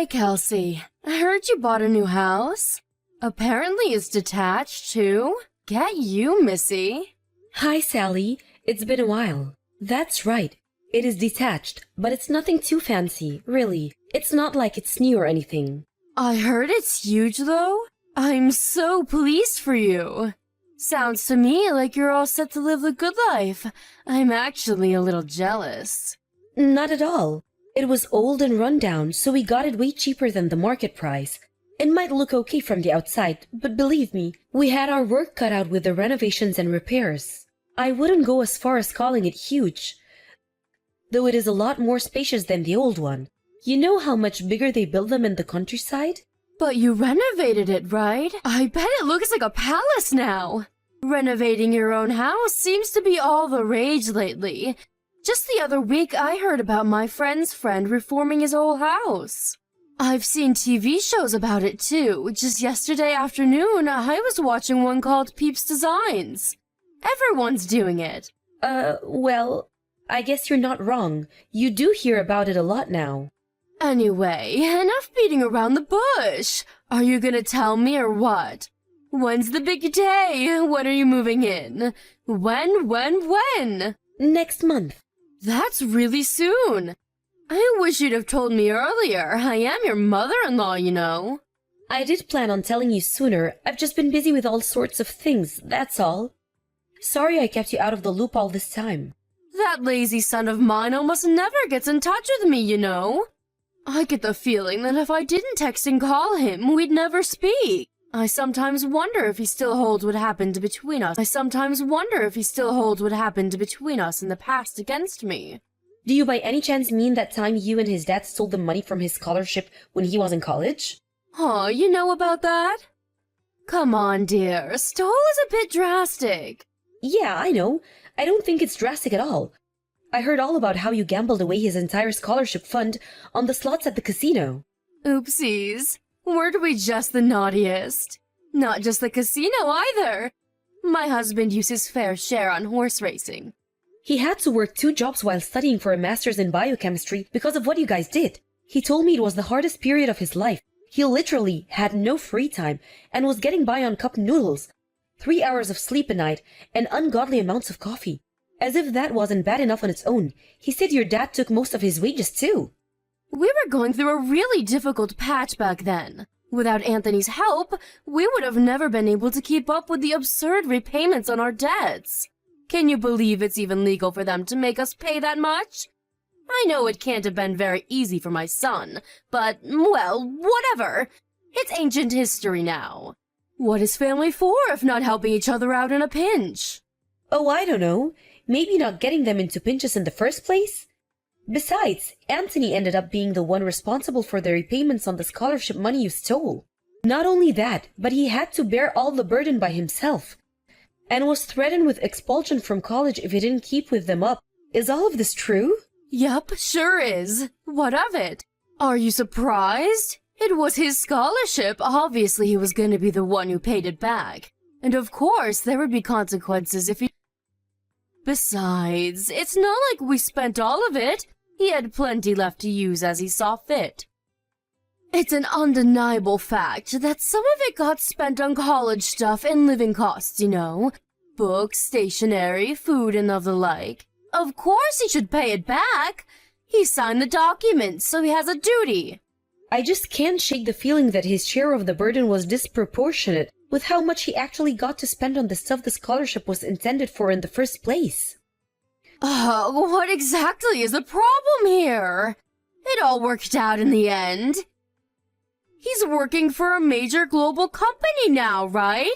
Hey, Kelsey. I heard you bought a new house. Apparently it's detached, too. Get you, Missy. Hi, Sally. It's been a while. That's right. It is detached, but it's nothing too fancy, really. It's not like it's new or anything. I heard it's huge, though. I'm so pleased for you. Sounds to me like you're all set to live the good life. I'm actually a little jealous. Not at all. It was old and run down, so we got it way cheaper than the market price. It might look okay from the outside, but believe me, we had our work cut out with the renovations and repairs. I wouldn't go as far as calling it huge, though it is a lot more spacious than the old one. You know how much bigger they build them in the countryside? But you renovated it, right? I bet it looks like a palace now. Renovating your own house seems to be all the rage lately. Just the other week, I heard about my friend's friend reforming his whole house. I've seen TV shows about it too. Just yesterday afternoon, I was watching one called Peeps Designs. Everyone's doing it. Well, I guess you're not wrong. You do hear about it a lot now. Anyway, enough beating around the bush. Are you gonna tell me or what? When's the big day? When are you moving in? When? Next month. That's really soon. I wish you'd have told me earlier. I am your mother-in-law, you know. I did plan on telling you sooner. I've just been busy with all sorts of things, that's all. Sorry I kept you out of the loop all this time. That lazy son of mine almost never gets in touch with me, you know. I get the feeling that if I didn't text and call him, we'd never speak. I sometimes wonder if he still holds what happened between us. in the past against me. Do you by any chance mean that time you and his dad stole the money from his scholarship when he was in college? Oh, you know about that? Come on, dear. Stole is a bit drastic. Yeah, I know. I don't think it's drastic at all. I heard all about how you gambled away his entire scholarship fund on the slots at the casino. Oopsies. Weren't we just the naughtiest? Not just the casino either. My husband used his fair share on horse racing. He had to work 2 jobs while studying for a master's in biochemistry because of what you guys did. He told me it was the hardest period of his life. He literally had no free time and was getting by on cup noodles, 3 hours of sleep a night, and ungodly amounts of coffee. As if that wasn't bad enough on its own, he said your dad took most of his wages too. We were going through a really difficult patch back then. Without Anthony's help, we would have never been able to keep up with the absurd repayments on our debts. Can you believe it's even legal for them to make us pay that much? I know it can't have been very easy for my son, but, well, whatever. It's ancient history now. What is family for if not helping each other out in a pinch? Oh, I don't know. Maybe not getting them into pinches in the first place? Besides, Anthony ended up being the one responsible for the repayments on the scholarship money you stole. Not only that, but he had to bear all the burden by himself, and was threatened with expulsion from college if he didn't keep with them up. Is all of this true? Yup, sure is. What of it? Are you surprised? It was his scholarship. Obviously, he was going to be the one who paid it back. And of course, there would be consequences if he... Besides, it's not like we spent all of it. He had plenty left to use as he saw fit. It's an undeniable fact that some of it got spent on college stuff and living costs, you know. Books, stationery, food, and of the like. Of course he should pay it back. He signed the documents, so he has a duty. I just can't shake the feeling that his share of the burden was disproportionate with how much he actually got to spend on the stuff the scholarship was intended for in the first place. What exactly is the problem here? It all worked out in the end. He's working for a major global company now, right?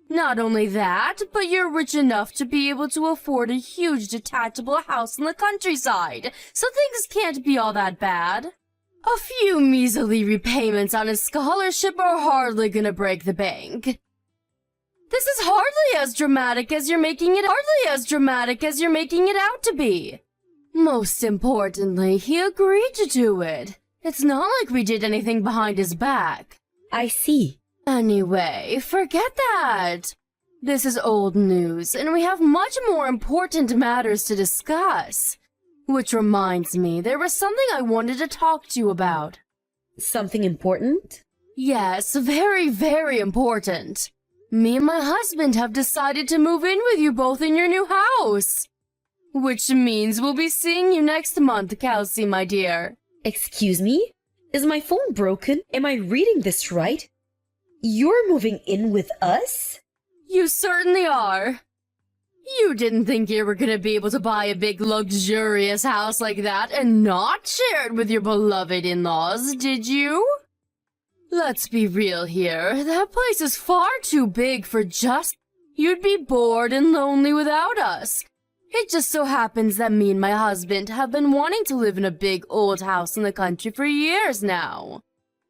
Not only that, but you're rich enough to be able to afford a huge detachable house in the countryside, so things can't be all that bad. A few measly repayments on his scholarship are hardly gonna break the bank. This is hardly as dramatic as you're making it out to be. Most importantly, he agreed to do it. It's not like we did anything behind his back. I see. Anyway, forget that. This is old news, and we have much more important matters to discuss. Which reminds me, there was something I wanted to talk to you about. Something important? Yes, very, very important. Me and my husband have decided to move in with you both in your new house. Which means we'll be seeing you next month, Kelsey, my dear. Excuse me? Is my phone broken? Am I reading this right? You're moving in with us? You certainly are. You didn't think you were gonna be able to buy a big luxurious house like that and not share it with your beloved in-laws, did you? Let's be real here. That place is far too big for just... You'd be bored and lonely without us. It just so happens that me and my husband have been wanting to live in a big old house in the country for years now.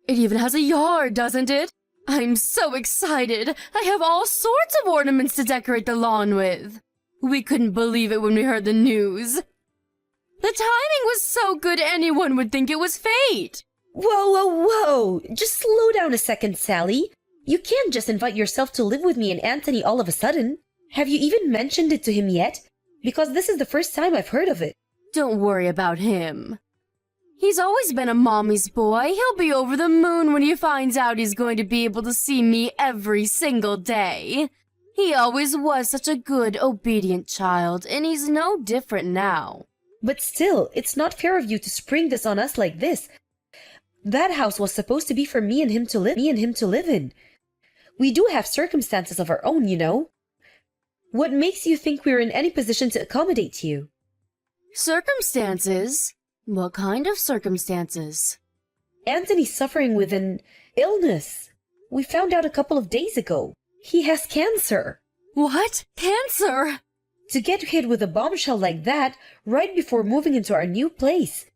It even has a yard, doesn't it? I'm so excited. I have all sorts of ornaments to decorate the lawn with. We couldn't believe it when we heard the news. The timing was so good anyone would think it was fate. Whoa, whoa, whoa! Just slow down a second, Sally. You can't just invite yourself to live with me and Anthony all of a sudden. Have you even mentioned it to him yet? Because this is the first time I've heard of it. Don't worry about him. He's always been a mommy's boy. He'll be over the moon when he finds out he's going to be able to see me every single day. He always was such a good, obedient child, and he's no different now. But still, it's not fair of you to spring this on us like this. That house was supposed to be for me and him to live in. We do have circumstances of our own, you know. What makes you think we're in any position to accommodate you? Circumstances? What kind of circumstances? Anthony's suffering with an illness. We found out a couple of days ago. He has cancer. What? Cancer? To get hit with a bombshell like that right before moving into our new place.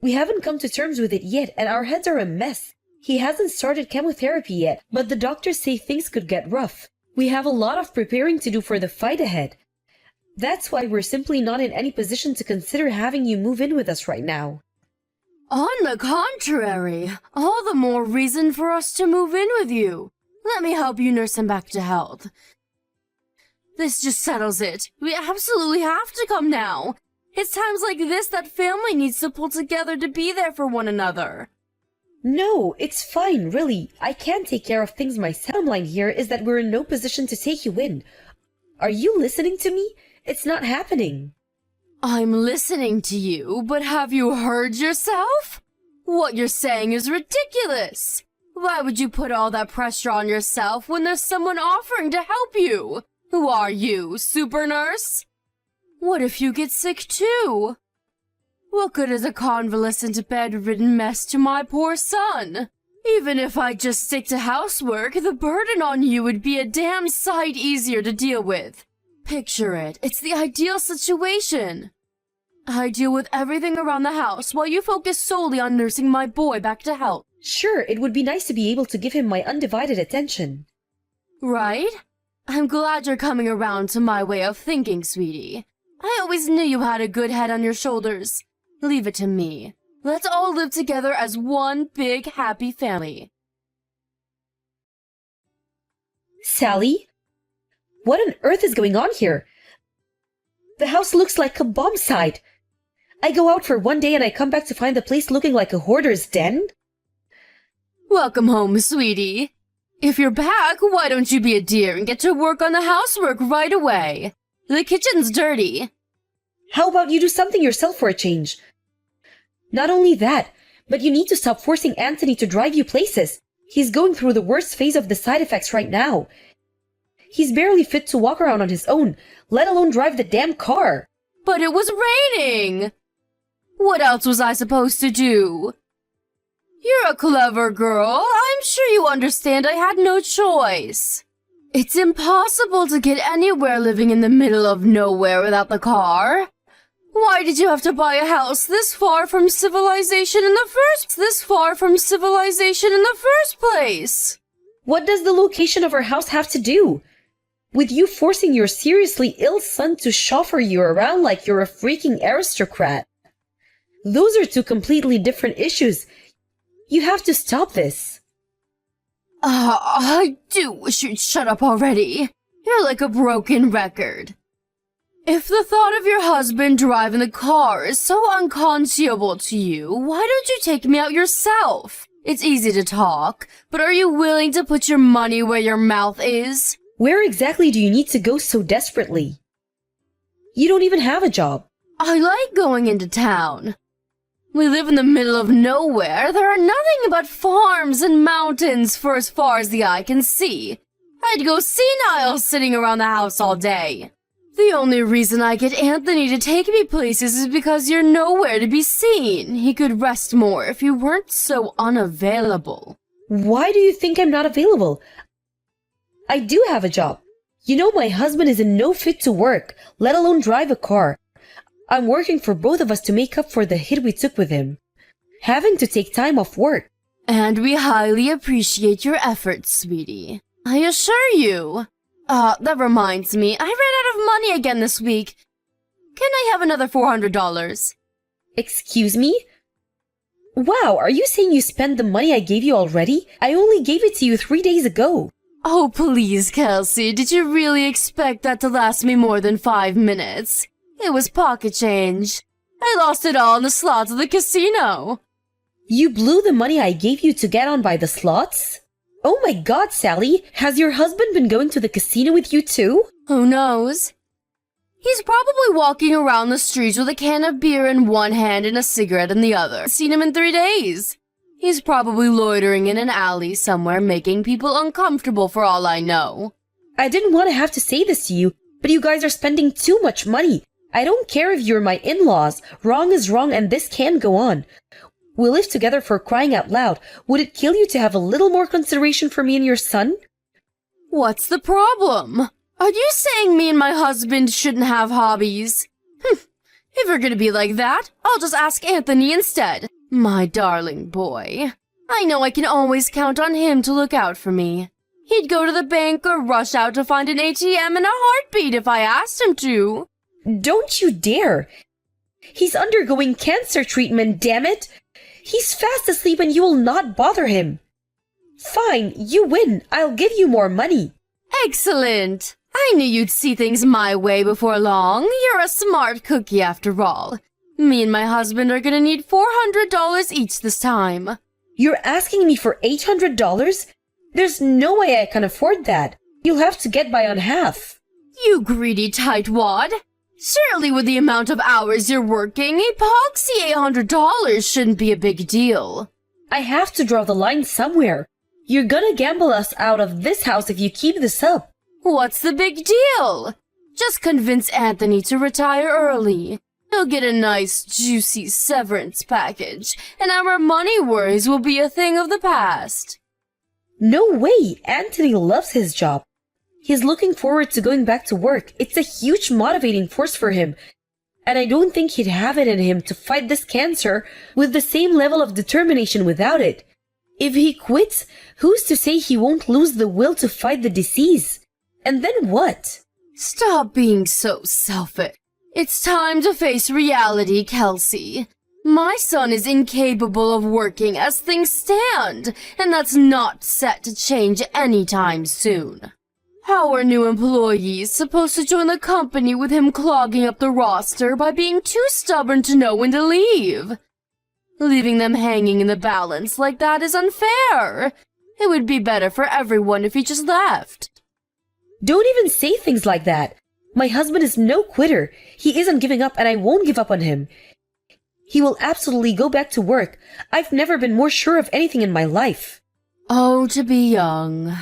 We haven't come to terms with it yet, and our heads are a mess. He hasn't started chemotherapy yet, but the doctors say things could get rough. We have a lot of preparing to do for the fight ahead. That's why we're simply not in any position to consider having you move in with us right now. On the contrary, all the more reason for us to move in with you. Let me help you nurse him back to health. This just settles it. We absolutely have to come now. It's times like this that family needs to pull together to be there for one another. No, it's fine, really. I can take care of things myself. The bottom line here is that we're in no position to take you in. Are you listening to me? It's not happening. I'm listening to you, but have you heard yourself? What you're saying is ridiculous. Why would you put all that pressure on yourself when there's someone offering to help you? Who are you, super nurse? What if you get sick too? What good is a convalescent bedridden mess to my poor son? Even if I just stick to housework, the burden on you would be a damn sight easier to deal with. Picture it. It's the ideal situation. I deal with everything around the house while you focus solely on nursing my boy back to health. Sure, it would be nice to be able to give him my undivided attention. Right? I'm glad you're coming around to my way of thinking, sweetie. I always knew you had a good head on your shoulders. Leave it to me. Let's all live together as one big happy family. Sally? What on earth is going on here? The house looks like a bomb site. I go out for one day and I come back to find the place looking like a hoarder's den? Welcome home, sweetie. If you're back, why don't you be a dear and get to work on the housework right away? The kitchen's dirty. How about you do something yourself for a change? Not only that, but you need to stop forcing Anthony to drive you places. He's going through the worst phase of the side effects right now. He's barely fit to walk around on his own, let alone drive the damn car. But it was raining. What else was I supposed to do? You're a clever girl. I'm sure you understand I had no choice. It's impossible to get anywhere living in the middle of nowhere without the car. Why did you have to buy a house this far from civilization in the first place? What does the location of our house have to do with you forcing your seriously ill son to chauffeur you around like you're a freaking aristocrat? Those are two completely different issues. You have to stop this. I do wish you'd shut up already. You're like a broken record. If the thought of your husband driving the car is so unconscionable to you, why don't you take me out yourself? It's easy to talk, but are you willing to put your money where your mouth is? Where exactly do you need to go so desperately? You don't even have a job. I like going into town. We live in the middle of nowhere. There are nothing but farms and mountains for as far as the eye can see. I'd go senile sitting around the house all day. The only reason I get Anthony to take me places is because you're nowhere to be seen. He could rest more if you weren't so unavailable. Why do you think I'm not available? I do have a job. You know, my husband is in no fit to work, let alone drive a car. I'm working for both of us to make up for the hit we took with him, having to take time off work. And we highly appreciate your efforts, sweetie. I assure you. That reminds me, I ran out of money again this week. Can I have another $400? Excuse me? Wow, are you saying you spent the money I gave you already? I only gave it to you 3 days ago. Oh, please, Kelsey, did you really expect that to last me more than 5 minutes? It was pocket change. I lost it all in the slots of the casino. You blew the money I gave you to get on by the slots? Oh my God, Sally, has your husband been going to the casino with you too? Who knows? He's probably walking around the streets with a can of beer in one hand and a cigarette in the other. I've seen him in 3 days. He's probably loitering in an alley somewhere making people uncomfortable for all I know. I didn't want to have to say this to you, but you guys are spending too much money. I don't care if you're my in-laws. Wrong is wrong and this can't go on. We live together, for crying out loud. Would it kill you to have a little more consideration for me and your son? What's the problem? Are you saying me and my husband shouldn't have hobbies? If you're gonna be like that, I'll just ask Anthony instead. My darling boy. I know I can always count on him to look out for me. He'd go to the bank or rush out to find an ATM in a heartbeat if I asked him to. Don't you dare! He's undergoing cancer treatment, damn it! He's fast asleep and you will not bother him. Fine, you win. I'll give you more money. Excellent. I knew you'd see things my way before long. You're a smart cookie after all. Me and my husband are gonna need $400 each this time. You're asking me for $800? There's no way I can afford that. You'll have to get by on half. You greedy tightwad. Surely with the amount of hours you're working, epoxy $800 shouldn't be a big deal. I have to draw the line somewhere. You're gonna gamble us out of this house if you keep this up. What's the big deal? Just convince Anthony to retire early. He'll get a nice, juicy severance package, and our money worries will be a thing of the past. No way! Anthony loves his job. He's looking forward to going back to work. It's a huge motivating force for him. And I don't think he'd have it in him to fight this cancer with the same level of determination without it. If he quits, who's to say he won't lose the will to fight the disease? And then what? Stop being so selfish. It's time to face reality, Kelsey. My son is incapable of working as things stand, and that's not set to change anytime soon. How are new employees supposed to join the company with him clogging up the roster by being too stubborn to know when to leave? Leaving them hanging in the balance like that is unfair. It would be better for everyone if he just left. Don't even say things like that. My husband is no quitter. He isn't giving up and I won't give up on him. He will absolutely go back to work. I've never been more sure of anything in my life. Oh, to be young.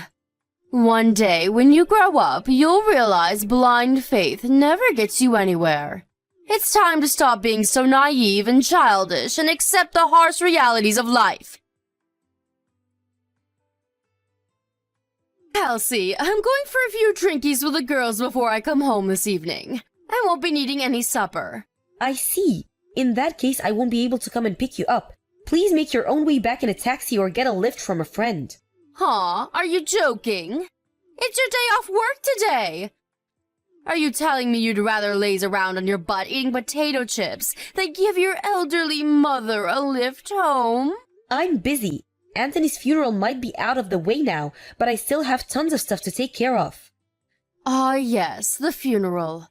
One day, when you grow up, you'll realize blind faith never gets you anywhere. It's time to stop being so naive and childish and accept the harsh realities of life. Kelsey, I'm going for a few drinkies with the girls before I come home this evening. I won't be needing any supper. I see. In that case, I won't be able to come and pick you up. Please make your own way back in a taxi or get a lift from a friend. Huh? Are you joking? It's your day off work today. Are you telling me you'd rather laze around on your butt eating potato chips than give your elderly mother a lift home? I'm busy. Anthony's funeral might be out of the way now, but I still have tons of stuff to take care of. Ah, yes, the funeral.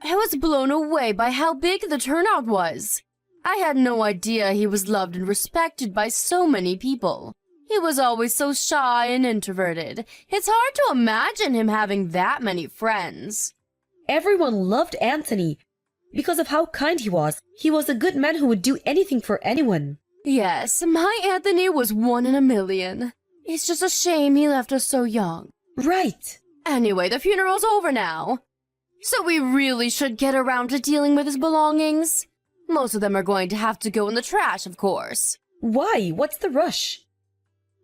I was blown away by how big the turnout was. I had no idea he was loved and respected by so many people. He was always so shy and introverted. It's hard to imagine him having that many friends. Everyone loved Anthony because of how kind he was. He was a good man who would do anything for anyone. Yes, my Anthony was 1 in a million. It's just a shame he left us so young. Right. Anyway, the funeral's over now. So we really should get around to dealing with his belongings. Most of them are going to have to go in the trash, of course. Why? What's the rush?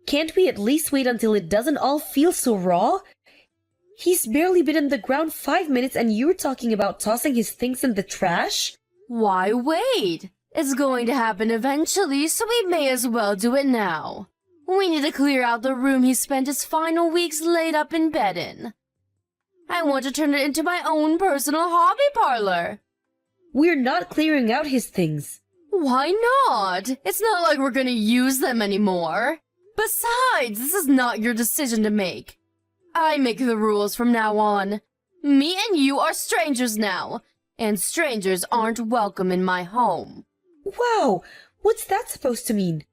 Can't we at least wait until it doesn't all feel so raw? He's barely been in the ground 5 minutes and you're talking about tossing his things in the trash? Why wait? It's going to happen eventually, so we may as well do it now. We need to clear out the room he spent his final weeks laid up in bed in. I want to turn it into my own personal hobby parlor. We're not clearing out his things. Why not? It's not like we're gonna use them anymore. Besides, this is not your decision to make. I make the rules from now on. Me and you are strangers now, and strangers aren't welcome in my home. Wow, what's that supposed to mean?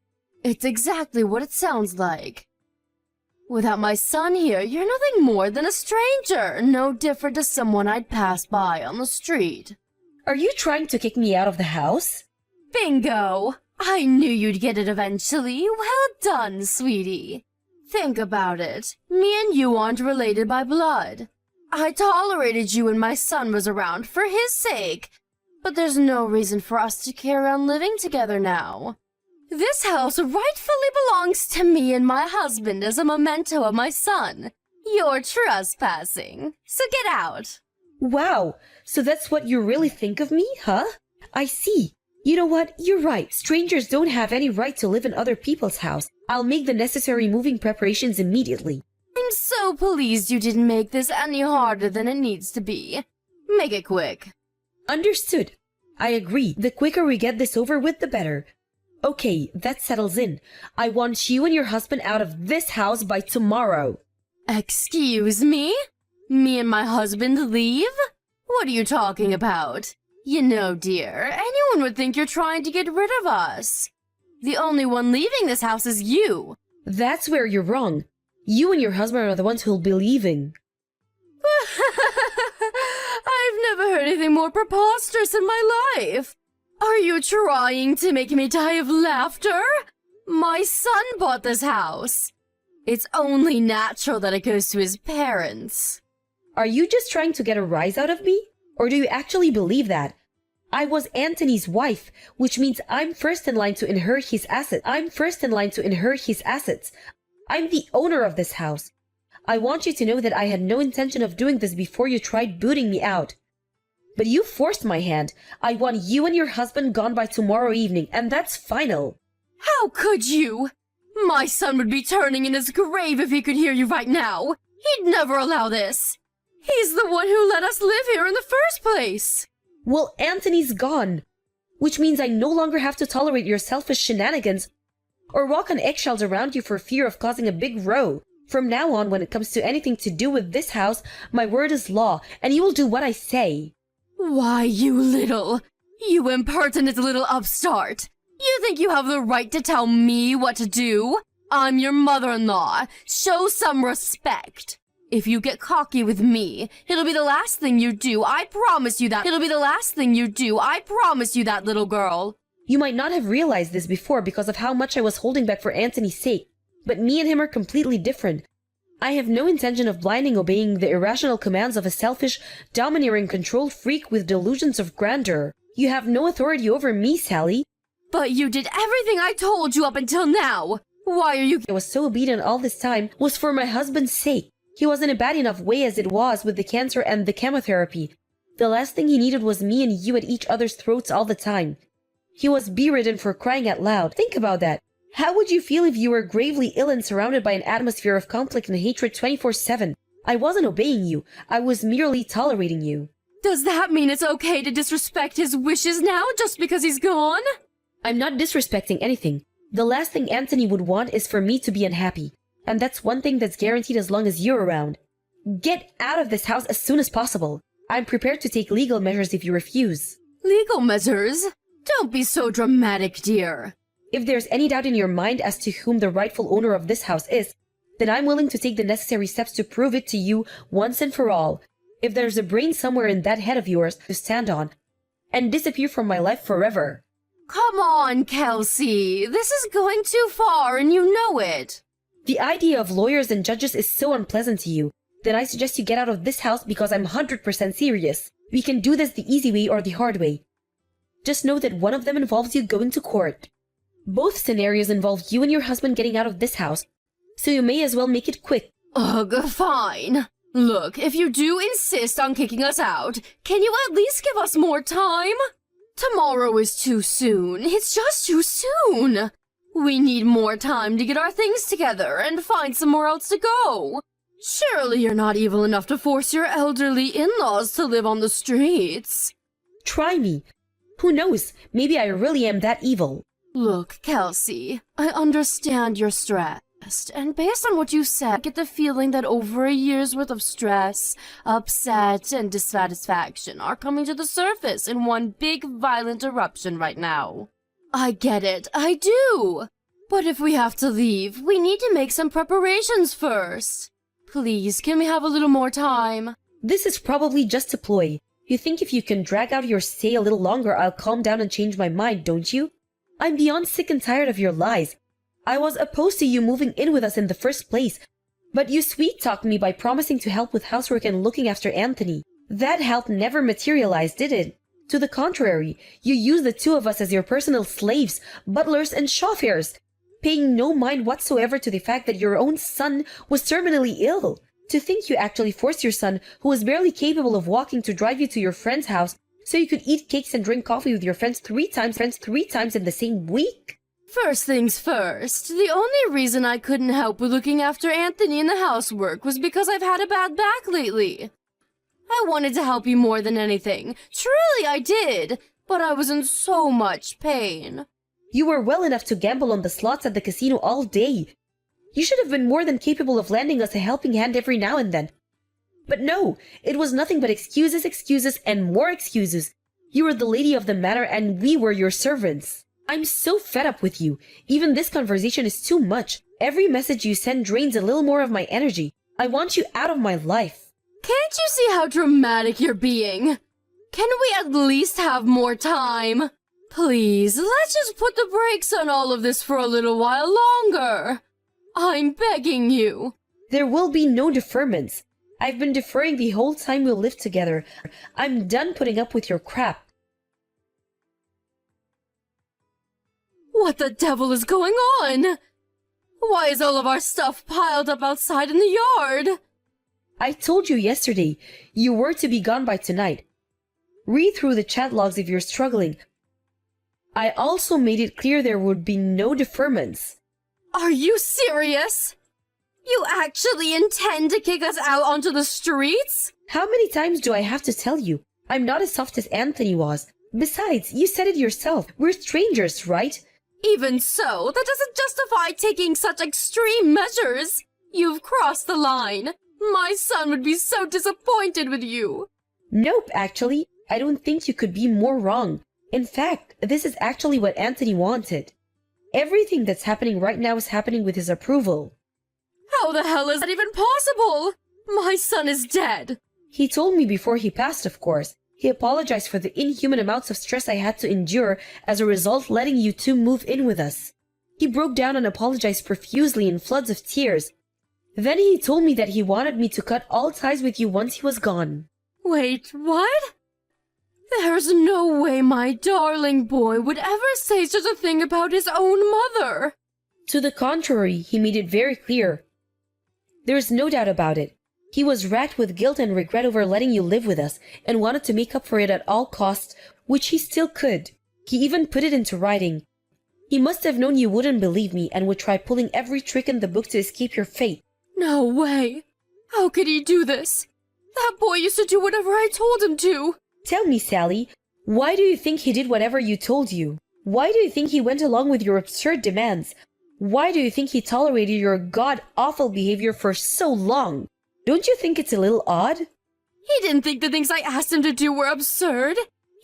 It's exactly what it sounds like. Without my son here, you're nothing more than a stranger, no different to someone I'd pass by on the street. Are you trying to kick me out of the house? Bingo! I knew you'd get it eventually. Well done, sweetie. Think about it. Me and you aren't related by blood. I tolerated you when my son was around for his sake, but there's no reason for us to carry on living together now. This house rightfully belongs to me and my husband as a memento of my son. You're trespassing, so get out. Wow, so that's what you really think of me, huh? I see. You know what? You're right. Strangers don't have any right to live in other people's house. I'll make the necessary moving preparations immediately. I'm so pleased you didn't make this any harder than it needs to be. Make it quick. Understood. I agree. The quicker we get this over with, the better. Okay, that settles in. I want you and your husband out of this house by tomorrow. Excuse me? Me and my husband leave? What are you talking about? You know, dear, anyone would think you're trying to get rid of us. The only one leaving this house is you. That's where you're wrong. You and your husband are the ones who'll be leaving. I've never heard anything more preposterous in my life. Are you trying to make me die of laughter? My son bought this house. It's only natural that it goes to his parents. Are you just trying to get a rise out of me? Or do you actually believe that? I was Anthony's wife, which means I'm first in line to inherit his assets. I'm the owner of this house. I want you to know that I had no intention of doing this before you tried booting me out. But you forced my hand. I want you and your husband gone by tomorrow evening, and that's final. How could you? My son would be turning in his grave if he could hear you right now. He'd never allow this. He's the one who let us live here in the first place. Well, Anthony's gone, which means I no longer have to tolerate your selfish shenanigans or walk on eggshells around you for fear of causing a big row. From now on, when it comes to anything to do with this house, my word is law, and you will do what I say. Why, you impertinent little upstart. You think you have the right to tell me what to do? I'm your mother-in-law. Show some respect. If you get cocky with me, it'll be the last thing you do. I promise you that. It'll be the last thing you do. I promise you that, little girl. You might not have realized this before because of how much I was holding back for Anthony's sake, but me and him are completely different. I have no intention of blindly obeying the irrational commands of a selfish, domineering control freak with delusions of grandeur. You have no authority over me, Sally. But you did everything I told you up until now. Why are you— I was so obedient all this time was for my husband's sake. He was in a bad enough way as it was with the cancer and the chemotherapy. The last thing he needed was me and you at each other's throats all the time. He was bedridden, for crying out loud. Think about that. How would you feel if you were gravely ill and surrounded by an atmosphere of conflict and hatred 24/7? I wasn't obeying you. I was merely tolerating you. Does that mean it's okay to disrespect his wishes now just because he's gone? I'm not disrespecting anything. The last thing Anthony would want is for me to be unhappy. And that's one thing that's guaranteed as long as you're around. Get out of this house as soon as possible. I'm prepared to take legal measures if you refuse. Legal measures? Don't be so dramatic, dear. If there's any doubt in your mind as to whom the rightful owner of this house is, then I'm willing to take the necessary steps to prove it to you once and for all. If there's a brain somewhere in that head of yours to stand on and disappear from my life forever. Come on, Kelsey. This is going too far and you know it. The idea of lawyers and judges is so unpleasant to you. Then I suggest you get out of this house because I'm 100% serious. We can do this the easy way or the hard way. Just know that one of them involves you going to court. Both scenarios involve you and your husband getting out of this house, so you may as well make it quick. Ugh, fine. Look, if you do insist on kicking us out, can you at least give us more time? Tomorrow is too soon. It's just too soon. We need more time to get our things together and find somewhere else to go. Surely you're not evil enough to force your elderly in-laws to live on the streets. Try me. Who knows? Maybe I really am that evil. Look, Kelsey, I understand you're stressed, and based on what you said, I get the feeling that over a year's worth of stress, upset, and dissatisfaction are coming to the surface in one big violent eruption right now. I get it, I do. But if we have to leave, we need to make some preparations first. Please, can we have a little more time? This is probably just a ploy. You think if you can drag out your stay a little longer, I'll calm down and change my mind, don't you? I'm beyond sick and tired of your lies. I was opposed to you moving in with us in the first place, but you sweet-talked me by promising to help with housework and looking after Anthony. That help never materialized, did it? To the contrary, you used the two of us as your personal slaves, butlers, and chauffeurs, paying no mind whatsoever to the fact that your own son was terminally ill. To think you actually forced your son, who was barely capable of walking, to drive you to your friend's house so you could eat cakes and drink coffee with your friends three times in the same week? First things first, the only reason I couldn't help with looking after Anthony in the housework was because I've had a bad back lately. I wanted to help you more than anything. Truly I did, but I was in so much pain. You were well enough to gamble on the slots at the casino all day. You should have been more than capable of lending us a helping hand every now and then. But no, it was nothing but excuses, and more excuses. You were the lady of the manor and we were your servants. I'm so fed up with you. Even this conversation is too much. Every message you send drains a little more of my energy. I want you out of my life. Can't you see how dramatic you're being? Can we at least have more time? Please, let's just put the brakes on all of this for a little while longer. I'm begging you. There will be no deferments. I've been deferring the whole time we'll live together. I'm done putting up with your crap. What the devil is going on? Why is all of our stuff piled up outside in the yard? I told you yesterday you were to be gone by tonight. Read through the chat logs if you're struggling. I also made it clear there would be no deferments. Are you serious? You actually intend to kick us out onto the streets? How many times do I have to tell you? I'm not as soft as Anthony was. Besides, you said it yourself. We're strangers, right? Even so, that doesn't justify taking such extreme measures. You've crossed the line. My son would be so disappointed with you. Nope, actually. I don't think you could be more wrong. In fact, this is actually what Anthony wanted. Everything that's happening right now is happening with his approval. How the hell is that even possible? My son is dead. He told me before he passed, of course. He apologized for the inhuman amounts of stress I had to endure as a result letting you two move in with us. He broke down and apologized profusely in floods of tears. Then he told me that he wanted me to cut all ties with you once he was gone. Wait, what? There's no way my darling boy would ever say such a thing about his own mother. To the contrary, he made it very clear. There is no doubt about it. He was racked with guilt and regret over letting you live with us and wanted to make up for it at all costs, which he still could. He even put it into writing. He must have known you wouldn't believe me and would try pulling every trick in the book to escape your fate. No way. How could he do this? That boy used to do whatever I told him to. Tell me, Sally, why do you think he did whatever you told you? Why do you think he went along with your absurd demands? Why do you think he tolerated your god-awful behavior for so long? Don't you think it's a little odd? He didn't think the things I asked him to do were absurd.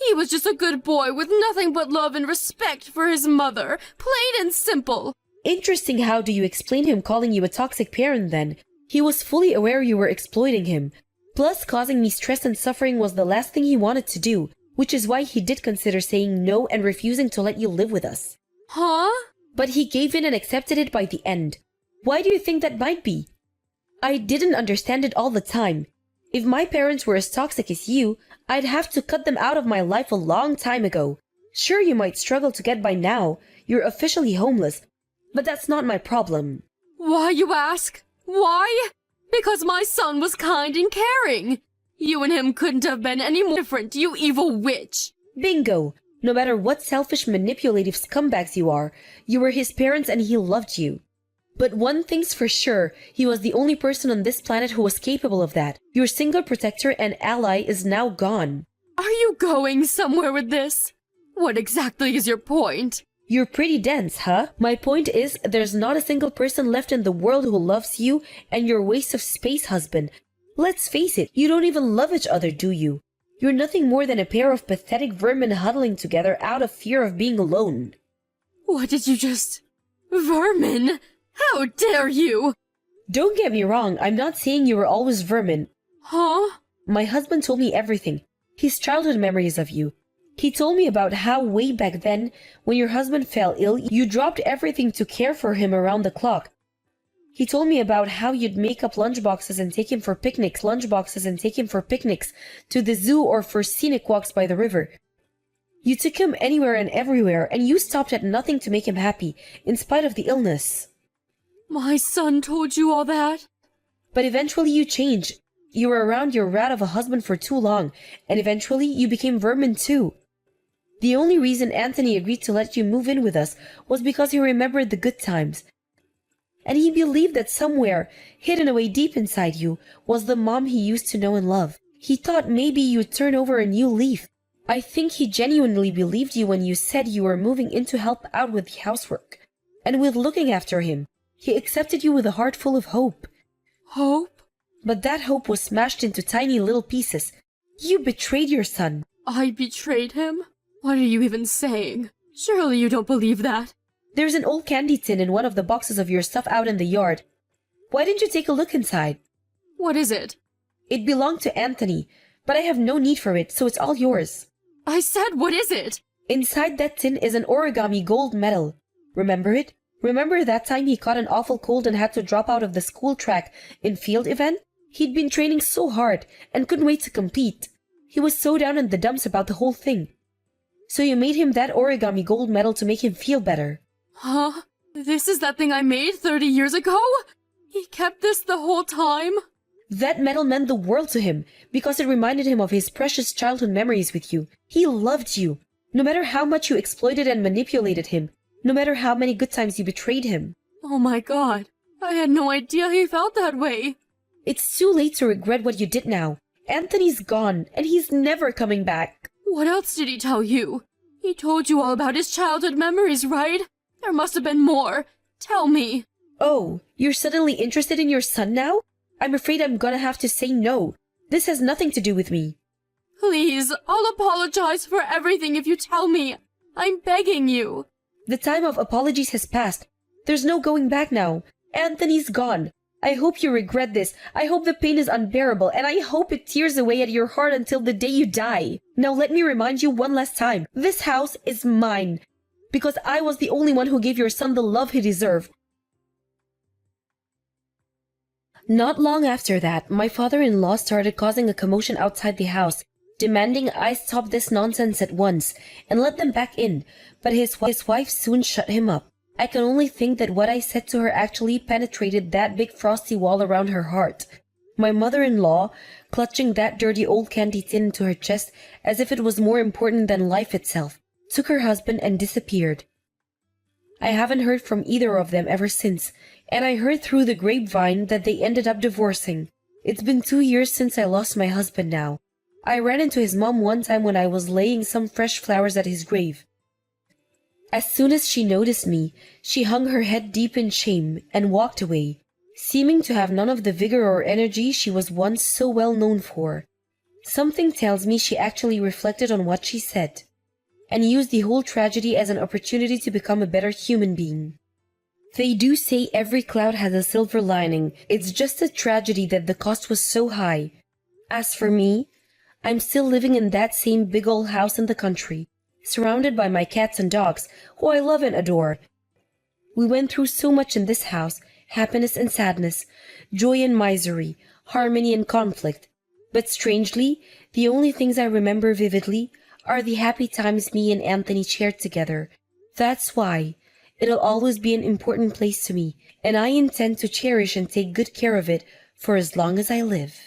He was just a good boy with nothing but love and respect for his mother, plain and simple. Interesting. How do you explain him calling you a toxic parent then? He was fully aware you were exploiting him. Plus, causing me stress and suffering was the last thing he wanted to do, which is why he did consider saying no and refusing to let you live with us. Huh? But he gave in and accepted it by the end. Why do you think that might be? I didn't understand it all the time. If my parents were as toxic as you, I'd have to cut them out of my life a long time ago. Sure, you might struggle to get by now. You're officially homeless. But that's not my problem. Why, you ask? Why? Because my son was kind and caring. You and him couldn't have been any more different, you evil witch. Bingo! No matter what selfish, manipulative scumbags you are, you were his parents and he loved you. But one thing's for sure, he was the only person on this planet who was capable of that. Your single protector and ally is now gone. Are you going somewhere with this? What exactly is your point? You're pretty dense, huh? My point is, there's not a single person left in the world who loves you and your waste of space husband. Let's face it, you don't even love each other, do you? You're nothing more than a pair of pathetic vermin huddling together out of fear of being alone. What did you just... Vermin? How dare you? Don't get me wrong, I'm not saying you were always vermin. Huh? My husband told me everything. His childhood memories of you. He told me about how way back then, when your husband fell ill, you dropped everything to care for him around the clock. He told me about how you'd make up lunchboxes and take him for picnics, to the zoo or for scenic walks by the river. You took him anywhere and everywhere, and you stopped at nothing to make him happy, in spite of the illness. My son told you all that? But eventually you changed. You were around your rat of a husband for too long, and eventually you became vermin too. The only reason Anthony agreed to let you move in with us was because he remembered the good times. And he believed that somewhere, hidden away deep inside you, was the mom he used to know and love. He thought maybe you'd turn over a new leaf. I think he genuinely believed you when you said you were moving in to help out with the housework, and with looking after him. He accepted you with a heart full of hope. Hope? But that hope was smashed into tiny little pieces. You betrayed your son. I betrayed him? What are you even saying? Surely you don't believe that. There's an old candy tin in one of the boxes of your stuff out in the yard. Why didn't you take a look inside? What is it? It belonged to Anthony, but I have no need for it, so it's all yours. I said, what is it? Inside that tin is an origami gold medal. Remember it? Remember that time he caught an awful cold and had to drop out of the school track in field event? He'd been training so hard and couldn't wait to compete. He was so down in the dumps about the whole thing. So you made him that origami gold medal to make him feel better. Huh? This is that thing I made 30 years ago? He kept this the whole time? That medal meant the world to him because it reminded him of his precious childhood memories with you. He loved you. No matter how much you exploited and manipulated him, no matter how many good times you betrayed him. Oh my God. I had no idea he felt that way. It's too late to regret what you did now. Anthony's gone, and he's never coming back. What else did he tell you? He told you all about his childhood memories, right? There must have been more. Tell me. Oh, you're suddenly interested in your son now? I'm afraid I'm gonna have to say no. This has nothing to do with me. Please, I'll apologize for everything if you tell me. I'm begging you. The time of apologies has passed. There's no going back now. Anthony's gone. I hope you regret this. I hope the pain is unbearable, and I hope it tears away at your heart until the day you die. Now let me remind you one last time. This house is mine, because I was the only one who gave your son the love he deserved. Not long after that, my father-in-law started causing a commotion outside the house, demanding I stop this nonsense at once and let them back in, but his wife soon shut him up. I can only think that what I said to her actually penetrated that big frosty wall around her heart. My mother-in-law, clutching that dirty old candy tin into her chest as if it was more important than life itself, took her husband and disappeared. I haven't heard from either of them ever since, and I heard through the grapevine that they ended up divorcing. It's been 2 years since I lost my husband now. I ran into his mom one time when I was laying some fresh flowers at his grave. As soon as she noticed me, she hung her head deep in shame and walked away, seeming to have none of the vigor or energy she was once so well known for. Something tells me she actually reflected on what she said and used the whole tragedy as an opportunity to become a better human being. They do say every cloud has a silver lining. It's just a tragedy that the cost was so high. As for me, I'm still living in that same big old house in the country, surrounded by my cats and dogs, who I love and adore. We went through so much in this house, happiness and sadness, joy and misery, harmony and conflict. But strangely, the only things I remember vividly are the happy times me and Anthony shared together. That's why it'll always be an important place to me, and I intend to cherish and take good care of it for as long as I live.